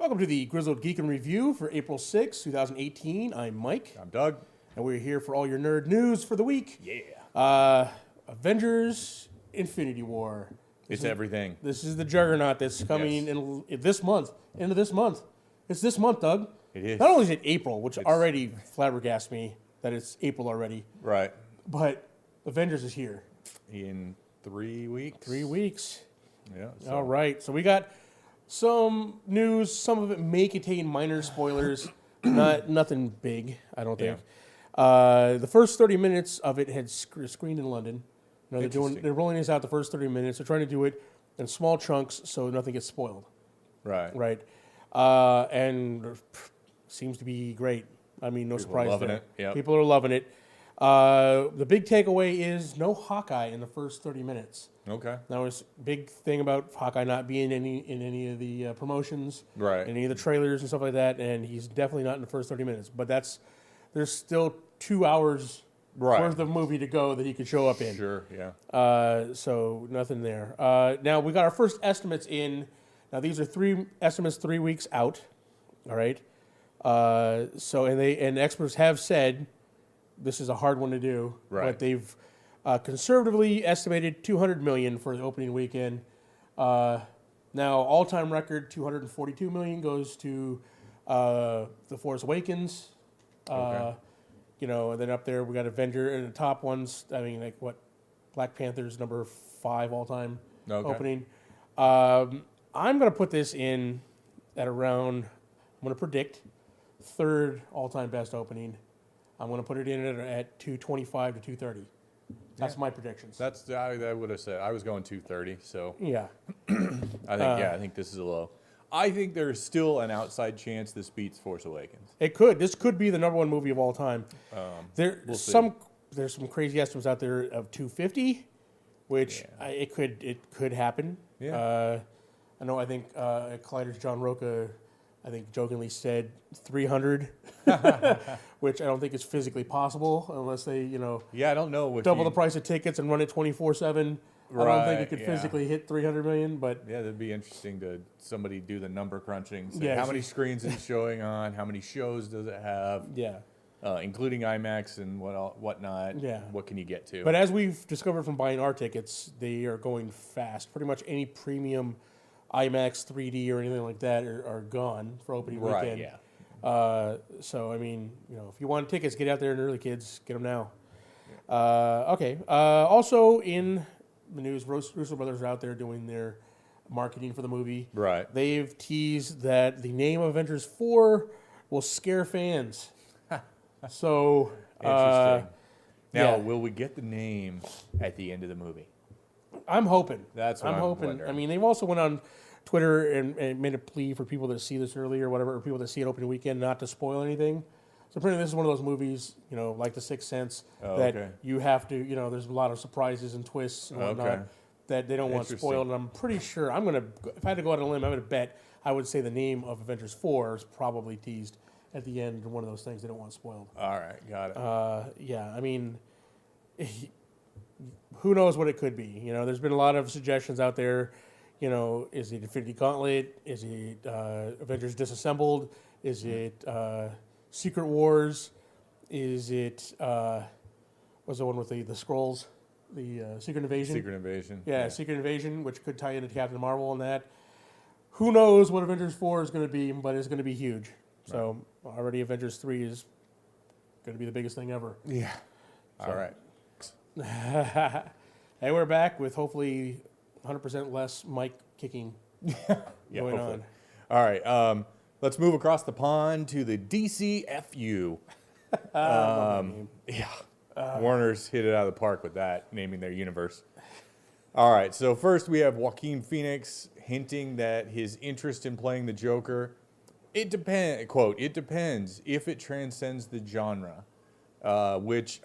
Welcome to the Grizzled Geek Review for April 6, 2018. I'm Mike. I'm Doug. And we're here for all your nerd news for the week. Yeah. Avengers Infinity War. It's everything. This is the juggernaut that's coming in this month. End of this month. It's this month, Doug. It is. Not only is it April, which already flabbergasts me that it's April already, Right. but Avengers is here. In 3 weeks. 3 weeks. Yeah. All right. So we got some news. Some of it may contain minor spoilers. Nothing big, I don't think. The first 30 minutes of it had screened in London. You know, they're rolling this out the first 30 minutes. They're trying to do it in small chunks so nothing gets spoiled. Right. Right. And seems to be great. I mean, no surprise there. Loving it. Yep. People are loving it. The big takeaway is no Hawkeye in the first 30 minutes. Okay. That was a big thing about Hawkeye not being in any of the promotions, Right. any of the trailers and stuff like that, and he's definitely not in the first 30 minutes. But there's still 2 hours worth of movie to go that he could show up in. Sure, yeah. So nothing there. Now we got our first estimates in. Now these are 3 estimates 3 weeks out. All right. And experts have said this is a hard one to do. Right. But they've conservatively estimated $200 million for the opening weekend. Now all-time record $242 million goes to The Force Awakens. Okay. You know, and then up there we got Avenger and the top ones. I mean, like what? Black Panther's number 5 all-time opening. I'm going to put this in at around. I'm going to predict 3rd all-time best opening. I'm going to put it in at 225 to 230. That's my predictions. I would have said I was going 230. So Yeah. I think this is a low. I think there's still an outside chance this beats Force Awakens. It could. This could be the number 1 movie of all time. We'll see. There's some crazy estimates out there of 250, which it could happen. Yeah. I know. I think Collider's John Roca, I think jokingly said 300, which I don't think is physically possible unless they I don't know. double the price of tickets and run it 24/7. I don't think it could physically hit 300 million, but yeah, that'd be interesting to somebody do the number crunching. Say, Yeah, how many screens is it showing on? How many shows does it have? yeah. Including IMAX and whatnot. Yeah. What can you get to? But as we've discovered from buying our tickets, they are going fast. Pretty much any premium IMAX 3D or anything like that are gone for opening weekend. Yeah. So I mean, if you want tickets, get out there and early, kids, get them now. Okay. Also in the news, Russo Brothers are out there doing their marketing for the movie. Right. They've teased that the name of Avengers 4 will scare fans. So Interesting. Now, yeah. will we get the name at the end of the movie? I'm hoping. That's what I'm hoping. wondering. I mean, they've also went on Twitter and made a plea for people that see this early or whatever, or people that see it opening weekend, not to spoil anything. So apparently this is one of those movies, like The Sixth Sense, that you have to, there's a lot of surprises and twists and whatnot that they don't want spoiled. And I'm pretty sure, if I had to go out on a limb, I would bet I would say the name of Avengers 4 is probably teased at the end, one of those things they don't want spoiled. All right, got it. I mean, who knows what it could be? There's been a lot of suggestions out there. Is it Infinity Gauntlet? Is it Avengers Disassembled? Is it Secret Wars? Is it what's the one with the Skrulls? The Secret Invasion? Secret Invasion. Yeah, Secret Invasion, which could tie into Captain Marvel and that. Who knows what Avengers 4 is going to be, but it's going to be huge. So already Avengers 3 is going to be the biggest thing ever. Yeah. All right. Hey, we're back with hopefully 100% less mic kicking going on. All right. Let's move across the pond to the DCFU. Warner's hit it out of the park with that, naming their universe. All right. So first we have Joaquin Phoenix hinting that his interest in playing the Joker, it depends if it transcends the genre, which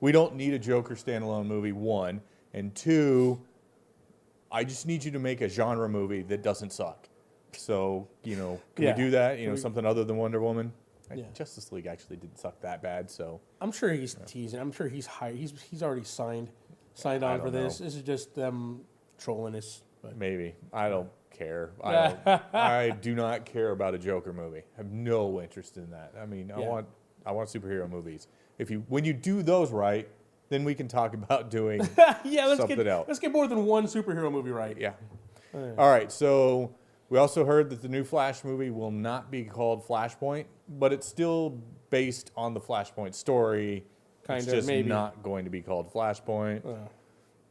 we don't need a Joker standalone movie, 1. And 2, I just need you to make a genre movie that doesn't suck. So, can we do that? Something other than Wonder Woman? Yeah. Justice League actually didn't suck that bad, so. I'm sure he's teasing. I'm sure he's hired. He's already signed on for this. This is just them trolling us. But. Maybe. I don't care. I do not care about a Joker movie. I have no interest in that. I mean, I want superhero movies. When you do those right, then we can talk about doing something else. Let's get more than one superhero movie right. Yeah. All right. So we also heard that the new Flash movie will not be called Flashpoint, but it's still based on the Flashpoint story. It's just not going to be called Flashpoint.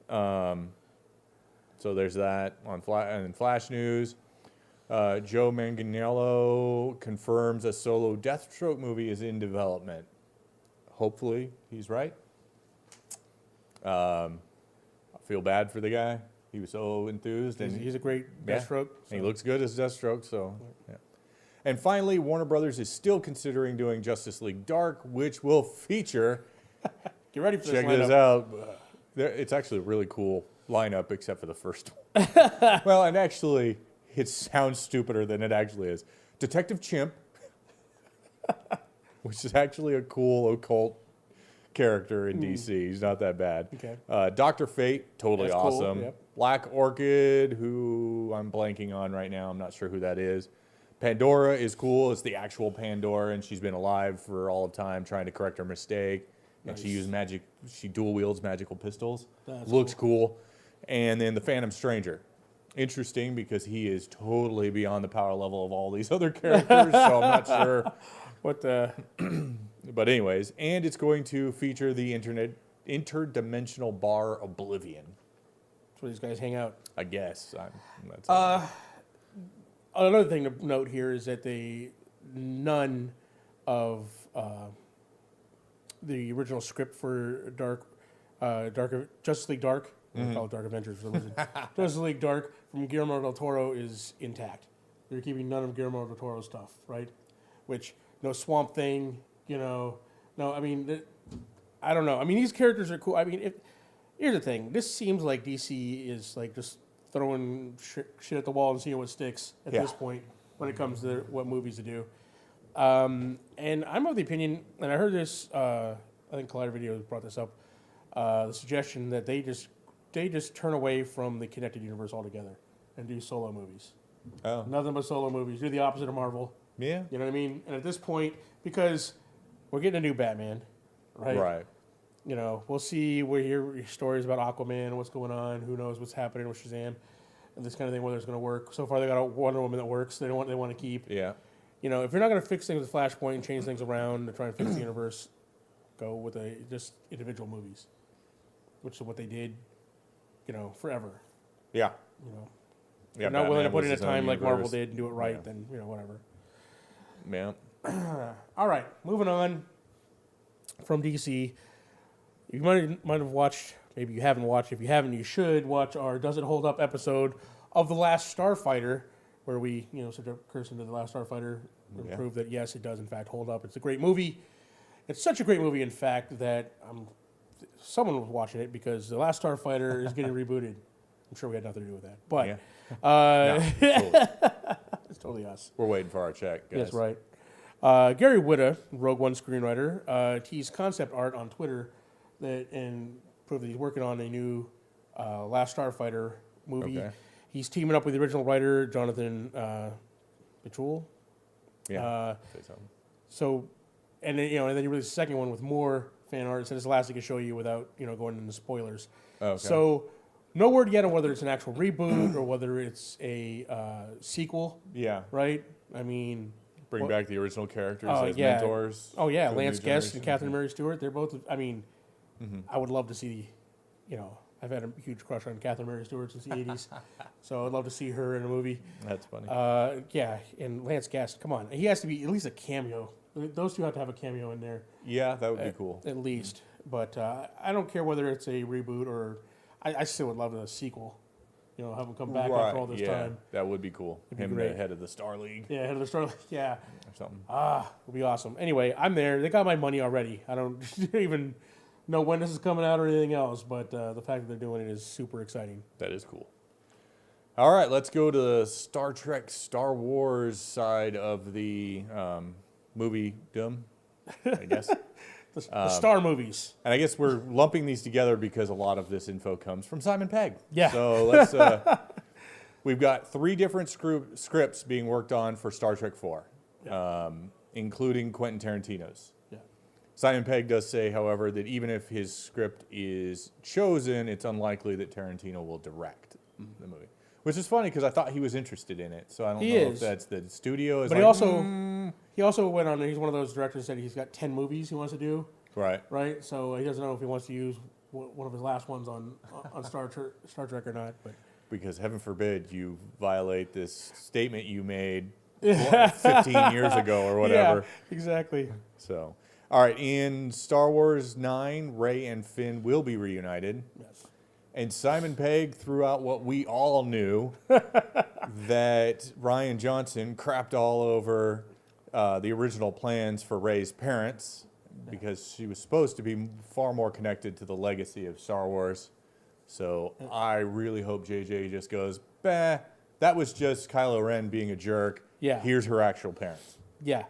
So there's that on Flash news. Joe Manganiello confirms a solo Deathstroke movie is in development. Hopefully, he's right. I feel bad for the guy. He was so enthused. He's a great Deathstroke. So. He looks good as Deathstroke. So, yeah. And finally, Warner Brothers is still considering doing Justice League Dark, which will feature... Get ready for this. Check this out. It's actually a really cool lineup, except for the first one. Well, and actually, it sounds stupider than it actually is. Detective Chimp, which is actually a cool occult character in DC. He's not that bad. Okay. Dr. Fate, totally That's awesome. Cool. Yep. Black Orchid, who I'm blanking on right now. I'm not sure who that is. Pandora is cool. It's the actual Pandora, and she's been alive for all of time trying to correct her mistake. And she used magic. She dual wields magical pistols. Looks cool. And then the Phantom Stranger. Interesting because he is totally beyond the power level of all these other characters. So I'm not sure what the. But anyways, and it's going to feature the interdimensional bar Oblivion. That's where these guys hang out. I guess. Another thing to note here is that none of the original script for Justice League Dark, we call it Dark Avengers for some reason. Justice League Dark from Guillermo del Toro is intact. They're keeping none of Guillermo del Toro's stuff, right? Which, no Swamp Thing, no, I mean, I don't know. I mean, these characters are cool. I mean, here's the thing. This seems like DC is like just throwing shit at the wall and seeing what sticks at this point when it comes to what movies to do. And I'm of the opinion, and I heard this, I think Collider Video brought this up, the suggestion that they just turn away from the connected universe altogether and do solo movies. Oh. Nothing but solo movies. Do the opposite of Marvel. Yeah. You know what I mean? And at this point, because we're getting a new Batman, right? Right. You know, we'll see, we'll hear stories about Aquaman, what's going on, who knows what's happening with Shazam, and this kind of thing, whether it's going to work. So far, they got a Wonder Woman that works. They want to keep. Yeah. You know, if you're not going to fix things with Flashpoint and change things around to try and fix the universe, go with just individual movies, which is what they did, you know, forever. Yeah. You know, yeah, if you're not willing to put in a time like Marvel did and do it right, then, you know, whatever. Yeah. All right, moving on from DC. You might have watched, maybe you haven't watched. If you haven't, you should watch our Does It Hold Up episode of The Last Starfighter, where we, you know, said a curse into The Last Starfighter and prove that, yes, it does, in fact, hold up. It's a great movie. It's such a great movie, in fact, that someone was watching it because The Last Starfighter is getting rebooted. I'm sure we had nothing to do with that. But Totally. it's totally us. We're waiting for our check, guys. That's right. Gary Whitta, Rogue One screenwriter, teased concept art on Twitter and proved that he's working on a new Last Starfighter movie. Okay. He's teaming up with the original writer, Jonathan Betrul. Yeah. So, and then, you know, and then he released a second one with more fan art. So this last he can show you without, you know, going into spoilers. Okay. So, no word yet on whether it's an actual reboot or whether it's a sequel. Yeah. Right? I mean, bring back the original characters as mentors. Oh yeah, Lance Guest and Catherine Mary Stewart. They're both. I mean, I would love to see. You know, I've had a huge crush on Catherine Mary Stewart since the '80s, so I'd love to see her in a movie. That's funny. Yeah, and Lance Guest. Come on, he has to be at least a cameo. Those two have to have a cameo in there. Yeah, that would be cool. At least, but I don't care whether it's a reboot or. I still would love a sequel. You know, have him come back after all this time. That would be cool. Him, the head of the Star League. Yeah, head of the Star League. Yeah. Or something. Would be awesome. Anyway, I'm there. They got my money already. I don't even know when this is coming out or anything else, but the fact that they're doing it is super exciting. That is cool. All right, let's go to the Star Trek, Star Wars side of the movie-dom, I guess. The Star movies. And I guess we're lumping these together because a lot of this info comes from Simon Pegg. Yeah. So let's We've got 3 different scripts being worked on for Star Trek 4, including Quentin Tarantino's. Yeah. Simon Pegg does say, however, that even if his script is chosen, it's unlikely that Tarantino will direct the movie. Which is funny because I thought he was interested in it, so I don't know if that's the studio. But he also went on. He's one of those directors that he's got 10 movies he wants to do. Right. Right. So he doesn't know if he wants to use one of his last ones on Star Trek or not. But because heaven forbid you violate this statement you made 15 years ago or whatever. Yeah, exactly. So, all right. In Star Wars 9, Rey and Finn will be reunited. Yes. And Simon Pegg threw out what we all knew, that Rian Johnson crapped all over the original plans for Rey's parents because she was supposed to be far more connected to the legacy of Star Wars. So I really hope JJ just goes, bah, that was just Kylo Ren being a jerk. Yeah. Here's her actual parents. Yeah.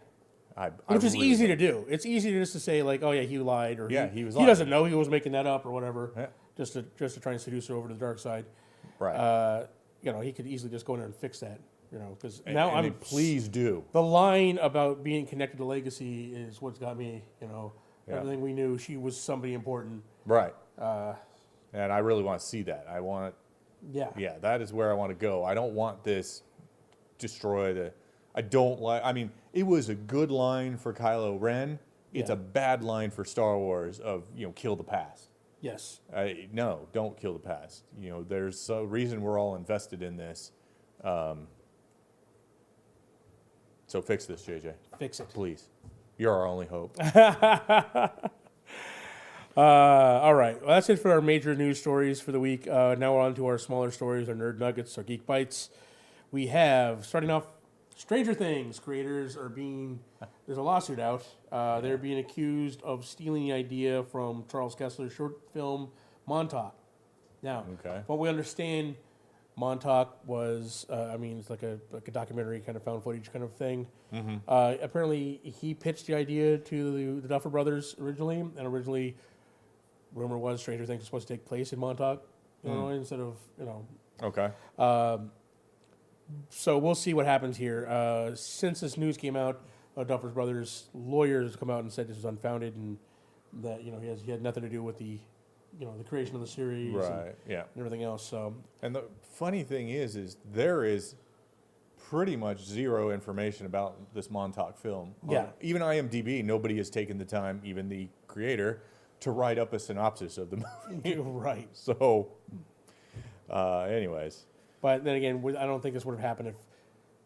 Which is easy to do. It's easy just to say, like, oh, yeah, he lied. Or he was he lying. doesn't know he was making that up or whatever. Yeah. Just to try and seduce her over to the dark side. Right. He could easily just go in there and fix that. Because now please do. The line about being connected to legacy is what's got me. Everything we knew, she was somebody important. Right. And I really want to see that. Yeah, that is where I want to go. I don't want this destroyed. I don't like. I mean, it was a good line for Kylo Ren. It's a bad line for Star Wars of kill the past. Yes. No, don't kill the past. There's a reason we're all invested in this. So fix this, JJ. Fix it. Please. You're our only hope. All right. Well, that's it for our major news stories for the week. Now we're on to our smaller stories, our nerd nuggets, our geek bites. We have, starting off, Stranger Things creators there's a lawsuit out. They're being accused of stealing the idea from Charles Kessler's short film, Montauk. Now, what we understand, Montauk was, it's like a documentary kind of found footage kind of thing. Mm-hmm. Apparently, he pitched the idea to the Duffer Brothers originally, and originally, rumor was Stranger Things was supposed to take place in Montauk, Illinois, instead of, Okay. So we'll see what happens here. Since this news came out, Duffer Brothers lawyers come out and said this was unfounded and that he had nothing to do with the creation of the series, right? And everything else. So, and the funny thing is there is pretty much zero information about this Montauk film. Yeah. Even IMDb, nobody has taken the time, even the creator, to write up a synopsis of the movie. Right. So, anyways. But then again, I don't think this would have happened if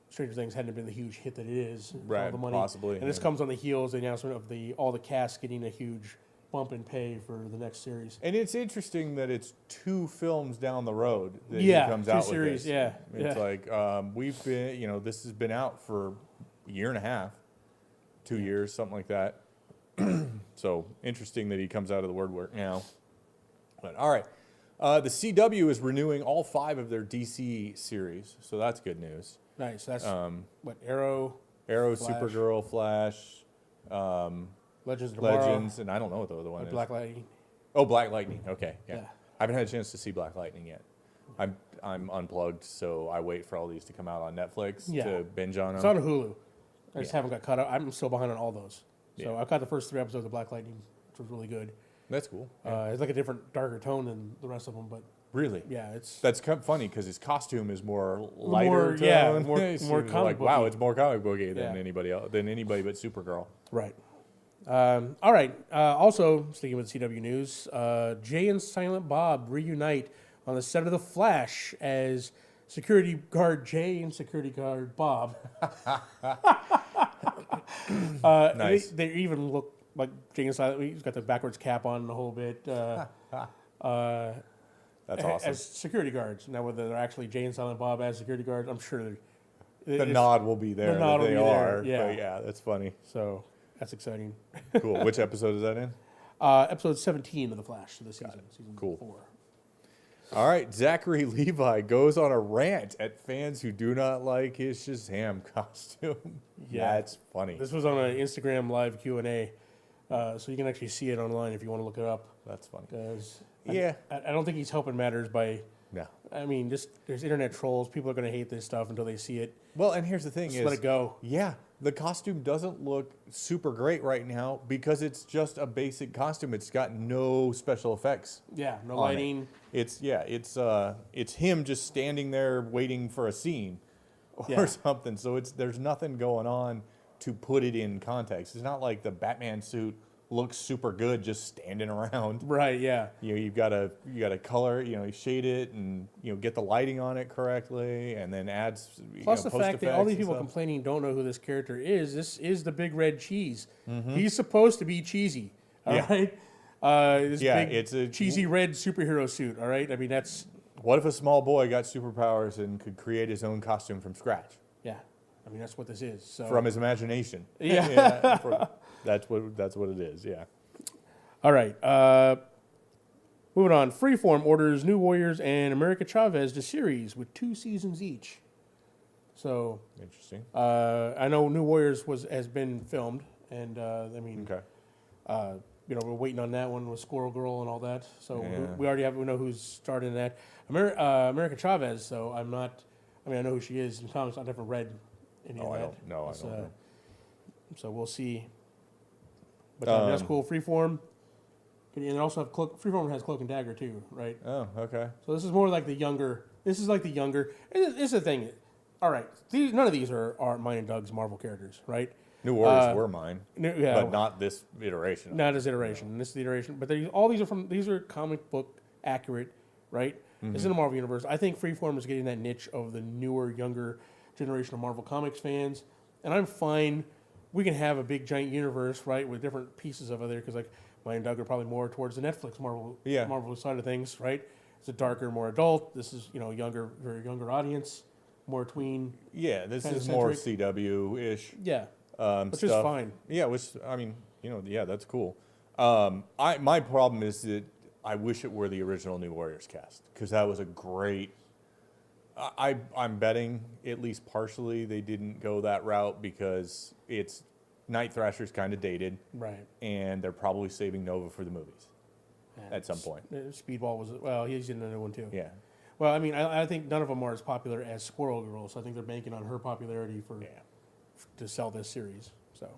Stranger Things hadn't been the huge hit that it is. Right, all the money. possibly. And this comes on the heels of the announcement of all the cast getting a huge bump in pay for the next series. And it's interesting that it's 2 films down the road that he comes out series, with this. It's like, we've been, this has been out for a year and a half, 2 years, something like that. So interesting that he comes out of the woodwork now. But all right. The CW is renewing all 5 of their DC series, so that's good news. Nice. That's Arrow, Flash. Supergirl, Flash, Legends of Tomorrow. Legends, and I don't know what the other one is. Black Lightning. Oh, Black Lightning. Okay, yeah. I haven't had a chance to see Black Lightning yet. I'm unplugged, so I wait for all these to come out on Netflix to binge on them. It's on Hulu. I just haven't got caught up. I'm still behind on all those. So I've got the first 3 episodes of Black Lightning, which was really good. That's cool. It's like a different, darker tone than the rest of them, but really, that's kind of funny because his costume is more lighter tone. More comic booky. Wow, it's more comic booky than anybody else, than anybody but Supergirl. Right. All right. Also, sticking with CW news, Jay and Silent Bob reunite on the set of The Flash as security guard Jay and security guard Bob. Nice. They even look like Jay and Silent. He's got the backwards cap on the whole bit. That's awesome. As security guards. Now, whether they're actually Jay and Silent Bob as security guards, I'm sure the nod will be there. The nod will be there. Yeah. But yeah, that's funny. So that's exciting. Cool. Which episode is that in? Episode 17 of The Flash of the season. Season cool. 4. All right. Zachary Levi goes on a rant at fans who do not like his Shazam costume. Yeah. That's funny. This was on an Instagram live Q&A. So you can actually see it online if you want to look it up. That's funny. I don't think he's helping matters by. No. I mean, there's internet trolls. People are going to hate this stuff until they see it. Well, and here's the thing: Just let it go. Yeah, the costume doesn't look super great right now because it's just a basic costume. It's got no special effects. Yeah, no lighting. It's him just standing there waiting for a scene or something. So there's nothing going on to put it in context. It's not like the Batman suit looks super good just standing around. Right, yeah. You got to color, you shade it and get the lighting on it correctly, and then adds Plus the fact that all these people stuff. complaining don't know who this character is. This is the Big Red Cheese. He's supposed to be cheesy. All right. It's a cheesy red superhero suit. All right. I mean, that's. What if a small boy got superpowers and could create his own costume from scratch? Yeah. I mean, that's what this is. So. From his imagination. Yeah. That's what it is. Yeah. All right. Moving on. Freeform orders New Warriors and America Chavez to series with 2 seasons each. So Interesting. I know New Warriors has been filmed, and Okay. we're waiting on that one with Squirrel Girl and all that. So Yeah. we know who's starting that. America Chavez. So I know who she is in comics. I've never read any of that. I don't know. So we'll see. But that's cool. Freeform. And they also have Freeform has Cloak and Dagger too, right? Oh, okay. So this is more like the younger. This is like the younger. And this is the thing. All right, none of these are mine and Doug's Marvel characters, right? New Warriors were mine, yeah, but not this iteration. Not this iteration. This is the iteration. But all these are comic book accurate, right? It's in the Marvel universe. I think Freeform is getting that niche of the newer, younger generation of Marvel Comics fans, and I'm fine. We can have a big giant universe, right, with different pieces of it there, because like mine and Doug are probably more towards the Netflix Marvel side of things, right? It's a darker, more adult. This is younger, very younger audience, more tween. Yeah, this is more CW-ish. Yeah, which stuff. is fine. Yeah, that's cool. My problem is that I wish it were the original New Warriors cast, because that was a great. I'm betting at least partially they didn't go that route because it's Night Thrasher's kind of dated, right? And they're probably saving Nova for the movies at some point. Speedball was he's in another one too. Yeah. Well, I mean, I think none of them are as popular as Squirrel Girl, so I think they're banking on her popularity to sell this series. So.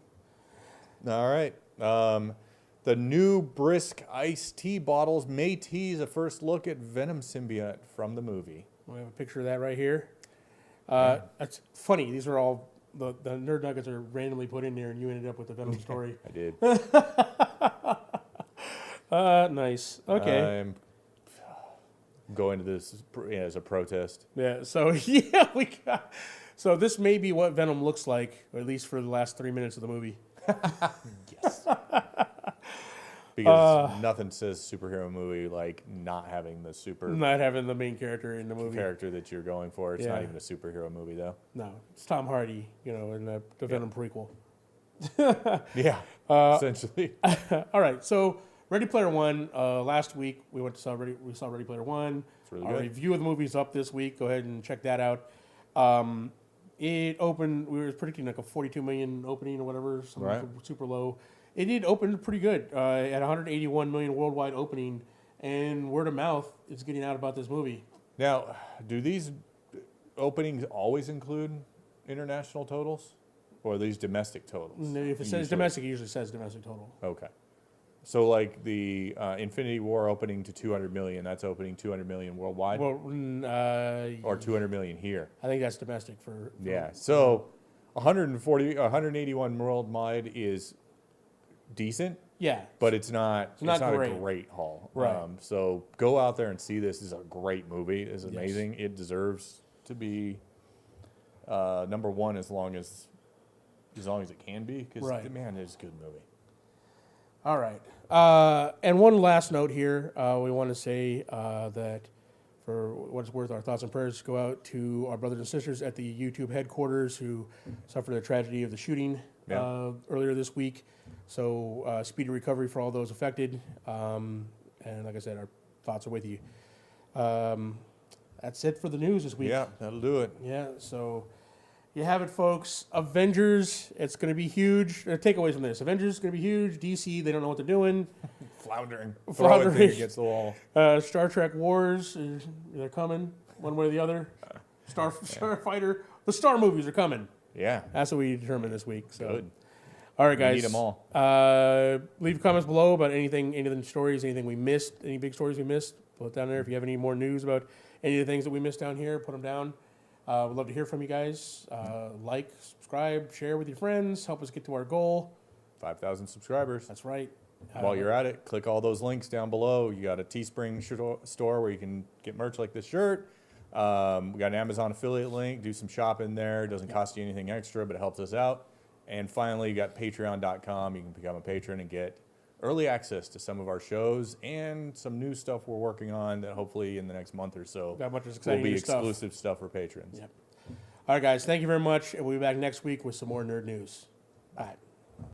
All right. The new brisk iced tea bottles may tease a first look at Venom symbiote from the movie. We have a picture of that right here. That's funny. These are all the nerd nuggets are randomly put in there, and you ended up with the Venom story. I did. Nice. Okay. I'm going to this as a protest. Yeah. So So this may be what Venom looks like, or at least for the last 3 minutes of the movie. Yes. Because nothing says superhero movie like not having the main character in the movie. Character that you're going for. It's not even a superhero movie though. No, it's Tom Hardy, in the Venom prequel. Yeah, essentially. All right, so Ready Player One. Last week we saw Ready Player One. It's really Our good. review of the movie is up this week. Go ahead and check that out. It opened. We were predicting like a 42 million opening or whatever, something super low. It did open pretty good at 181 million worldwide opening, and word of mouth is getting out about this movie. Now, do these openings always include international totals, or are these domestic totals? No, if it says domestic, it usually says domestic total. Okay. So, like the Infinity War opening to 200 million, that's opening 200 million worldwide, Well, or 200 million here. I think that's domestic for Yeah. So, 181 worldwide is decent. Yeah, But it's not a great. great haul. Right. So go out there and see this. This is a great movie. It's amazing. It deserves to be number one as long as it can be. Because man, it's a good movie. All right. And one last note here. We want to say that for what it's worth, our thoughts and prayers go out to our brothers and sisters at the YouTube headquarters who suffered the tragedy of the shooting earlier this week. So speedy recovery for all those affected. And like I said, our thoughts are with you. That's it for the news this week. Yeah, that'll do it. Yeah, so you have it, folks. Avengers, it's going to be huge. Takeaways from this. Avengers is going to be huge. DC, they don't know what they're doing. Floundering. Floundering. Against the wall. Star Trek Wars, they're coming, one way or the other. Starfighter, the Star movies are coming. Yeah. That's what we determined this week. So. Good. All right, guys. We need them all. Leave comments below about anything stories, anything we missed, any big stories we missed. Put it down there. If you have any more news about any of the things that we missed down here, put them down. We'd love to hear from you guys. Like, subscribe, share with your friends. Help us get to our goal. 5,000 subscribers. That's right. While you're at it, click all those links down below. You got a Teespring store where you can get merch like this shirt. We got an Amazon affiliate link. Do some shopping there. It doesn't cost you anything extra, but it helps us out. And finally, you got patreon.com. You can become a patron and get early access to some of our shows and some new stuff we're working on that hopefully in the next month or so Got a bunch of will exciting be new exclusive stuff for patrons. Yep. All right, guys. Thank you very much. And we'll be back next week with some more nerd news. All right.